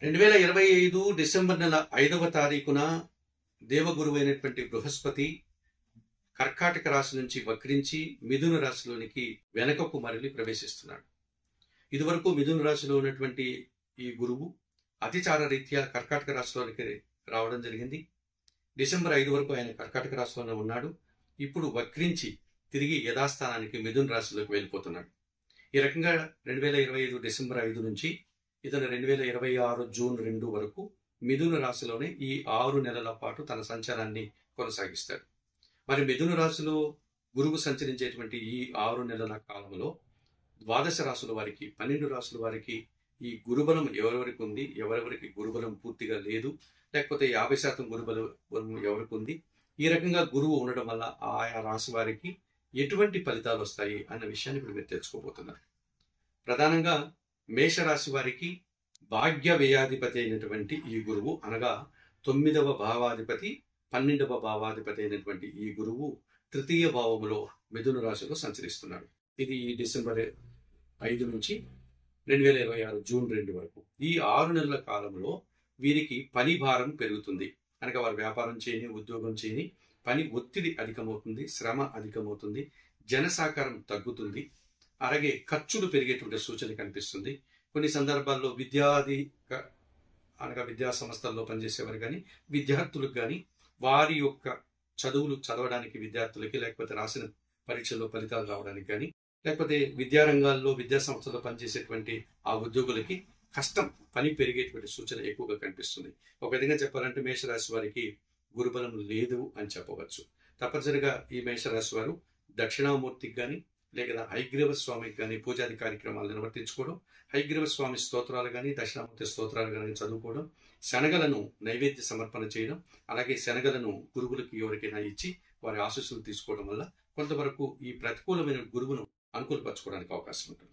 2025 December నెల 5వ తారీఖున దేవగురువైనటువంటి బృహస్పతి కర్కాటక రాశి నుంచి వక్రించి మిథున రాశిలోనికి వెనకకు మరలి ప్రవేశిస్తున్నాడు. ఇదివరకు మిథున రాశిలో ఉన్నటువంటి ఈ గురువు అతిచార రీత్యా కర్కాటక రాశిలోనికి రావడం జరిగింది. డిసెంబర్ 5 వరకు ఆయన కర్కాటక రాశిలోనే ఉన్నాడు. ఇప్పుడు వక్రించి తిరిగి యథాస్థానానికి మిథున రాశిలోకి వెళ్ళిపోతున్నాడు. ఈ రకంగా 2025 డిసెంబర్ 5 నుంచి ఇతను 2026 జూన్ 2 వరకు మిథున రాశిలోనే ఈ 6 నెలల పాటు తన సంచారాన్ని కొనసాగిస్తాడు. మరి మిథున రాశిలో గురువు సంచరించేటువంటి ఈ 6 నెలల కాలంలో ద్వాదశ రాశుల వారికి 12 రాశుల వారికి ఈ గురుబలం ఎవరెవరికి ఉంది, ఎవరెవరికి గురుబలం పూర్తిగా లేదు, లేకపోతే 50% గురుబలం ఎవరికి ఉంది, ఈ రకంగా గురువు ఉండడం వల్ల ఆయా రాశి వారికి ఎటువంటి ఫలితాలు వస్తాయి అన్న విషయాన్ని ఇప్పుడు మీరు తెలుసుకోబోతున్నారు. ప్రధానంగా మేషరాశి వారికి భాగ్య వ్యయాధిపతి అయినటువంటి ఈ గురువు అనగా 9వ భావాధిపతి 12వ భావాధిపతి అయినటువంటి ఈ గురువు తృతీయ భావములో మిథున రాశిలో సంచరిస్తున్నాడు. ఇది డిసెంబర్ 5 నుంచి 2026 జూన్ 2 వరకు. ఈ 6 నెలల కాలంలో వీరికి పని భారం పెరుగుతుంది. అనగా వారు వ్యాపారం చేయని, ఉద్యోగం చేయని, పని ఒత్తిడి అధికమవుతుంది, శ్రమ అధికమవుతుంది, జనసాకారం తగ్గుతుంది, అలాగే ఖర్చులు పెరిగేటువంటి సూచన కనిపిస్తుంది. కొన్ని సందర్భాల్లో అనగా విద్యా సంస్థల్లో పనిచేసేవారు కానీ, విద్యార్థులకు కానీ వారి యొక్క చదువులు చదవడానికి విద్యార్థులకి, లేకపోతే రాసిన పరీక్షల్లో ఫలితాలు రావడానికి కానీ, లేకపోతే విద్యారంగాల్లో విద్యా సంస్థలో పనిచేసేటువంటి ఆ ఉద్యోగులకి కష్టం, పని పెరిగేటువంటి సూచన ఎక్కువగా కనిపిస్తుంది. ఒక విధంగా చెప్పాలంటే మేషరాశి వారికి గురుబలం లేదు అని చెప్పవచ్చు. తప్పనిసరిగా ఈ మేషరాశి వారు దక్షిణామూర్తికి కానీ లేదా హయగ్రీవ స్వామికి కానీ పూజాది కార్యక్రమాలు నిర్వర్తించుకోవడం, హయగ్రీవ స్వామి స్తోత్రాలు కానీ దక్షిణామూర్తి స్తోత్రాలు కానీ చదువుకోవడం, శనగలను నైవేద్య సమర్పణ చేయడం, అలాగే శనగలను గురువులకు ఎవరికైనా ఇచ్చి వారి ఆశీస్సులు తీసుకోవడం వల్ల కొంతవరకు ఈ ప్రతికూలమైన గురువును అనుకూలపరచుకోవడానికి అవకాశం ఉంటుంది.